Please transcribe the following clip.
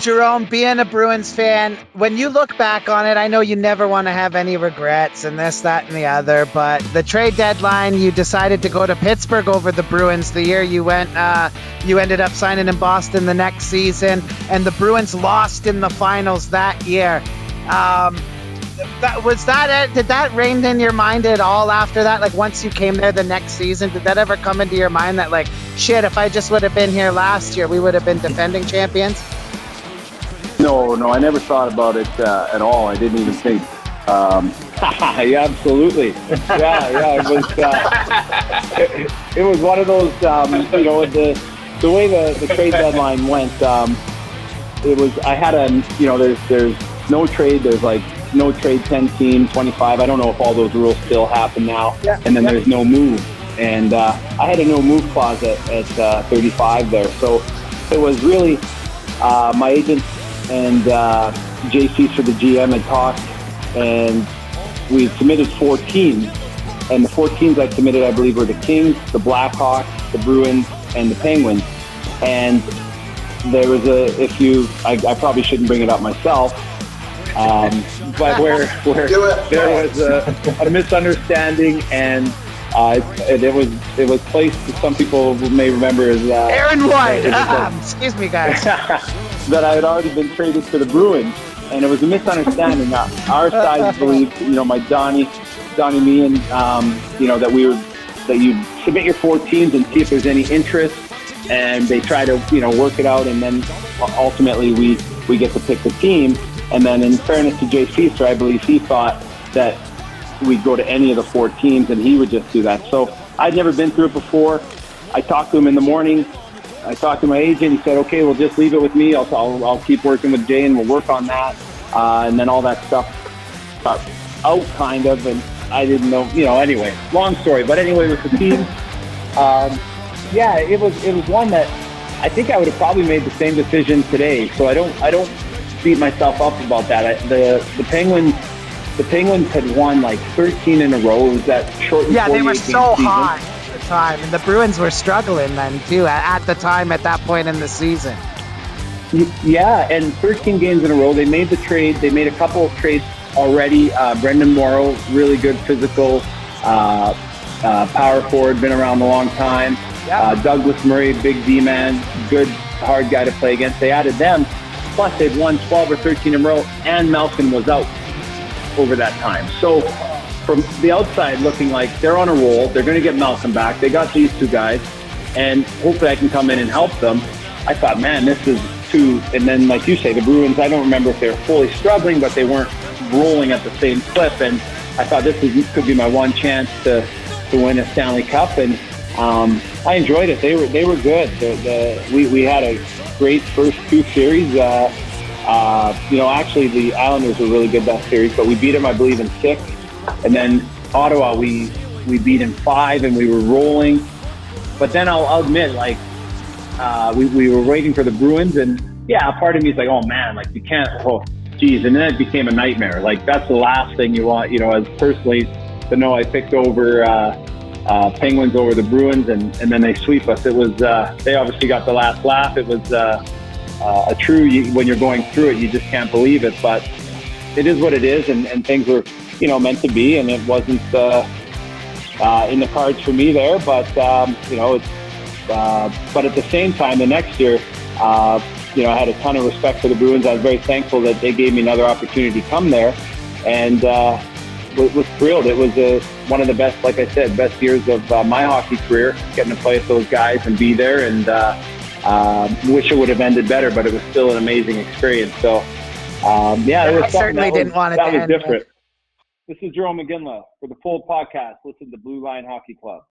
Jarome, being a Bruins fan, when you look back on it, I know you never want to have any regrets and this, that, and the other, but the trade deadline, you decided to go to Pittsburgh over the Bruins the year you went. You ended up signing in Boston the next season, and the Bruins lost in the finals that year. Did that reign in your mind at all after that? Like, once you came there the next season, did that ever come into your mind that, like, shit, if I just would have been here last year, we would have been defending champions? No, I never thought about it at all. I didn't even think. Yeah, absolutely. Yeah. It was one of those. The way the trade deadline went. It was. I had there's no trade. There's like no trade 10 team 25. I don't know if all those rules still happen now. Yeah. And then there's no move. And I had a no move clause at 35 there. So it was really my agent and JC for the GM had talked, and we submitted 4 teams. And the 4 teams I submitted, I believe, were the Kings, the Blackhawks, the Bruins, and the Penguins. And there was I probably shouldn't bring it up myself, but where there was a misunderstanding, and it was placed. Some people may remember as Aaron White. Excuse me, guys. That I had already been traded to the Bruins, and it was a misunderstanding. Our side believed, my Donnie, me, and that you submit your 4 teams and see if there's any interest, and they try to work it out, and then ultimately we get to pick the team. And then, in fairness to JC, I believe he thought that we'd go to any of the 4 teams, and he would just do that. So I'd never been through it before. I talked to him in the morning. I talked to my agent. He said, "Okay, well, just leave it with me. I'll keep working with Jay, and we'll work on that." And then all that stuff got out kind of, and I didn't know. Anyway, long story. But anyway, with the team, it was one that I think I would have probably made the same decision today. So I don't beat myself up about that. The Penguins had won like 13 in a row. It was that short. Yeah, they were so season. hot at the time, and the Bruins were struggling then too at the time at that point in the season. Yeah, and 13 games in a row. They made the trade. They made a couple of trades already. Brendan Morrow, really good physical power forward, been around a long time. Yeah. Douglas Murray, big D-man, good hard guy to play against. They added them. Plus, they'd won 12 or 13 in a row, and Malkin was out over that time. So from the outside looking like they're on a roll, they're going to get Malcolm back. They got these 2 guys, and hopefully I can come in and help them. I thought, man, this is too. And then, like you say, the Bruins, I don't remember if they were fully struggling, but they weren't rolling at the same clip. And I thought could be my one chance to win a Stanley Cup. And I enjoyed it. They were good. We had a great first 2 series. Actually, the Islanders were really good that series, but we beat them, I believe, in 6. And then Ottawa, we beat in 5, and we were rolling. But then I'll admit, like, we were waiting for the Bruins, and yeah, part of me is like, oh man, like you can't. Oh, geez, and then it became a nightmare. Like that's the last thing you want, as personally to know. I picked over Penguins over the Bruins, and then they sweep us. It was they obviously got the last laugh. It was a true. When you're going through it, you just can't believe it. But it is what it is, and things were meant to be, and it wasn't in the cards for me there. But it's. But at the same time, the next year, I had a ton of respect for the Bruins. I was very thankful that they gave me another opportunity to come there, and was thrilled. It was one of the best, like I said, best years of my hockey career, getting to play with those guys and be there. And wish it would have ended better, but it was still an amazing experience. So, it was I certainly didn't want it to end. That was different. This is Jarome Iginla for the Full Podcast. Listen to Blue Line Hockey Club.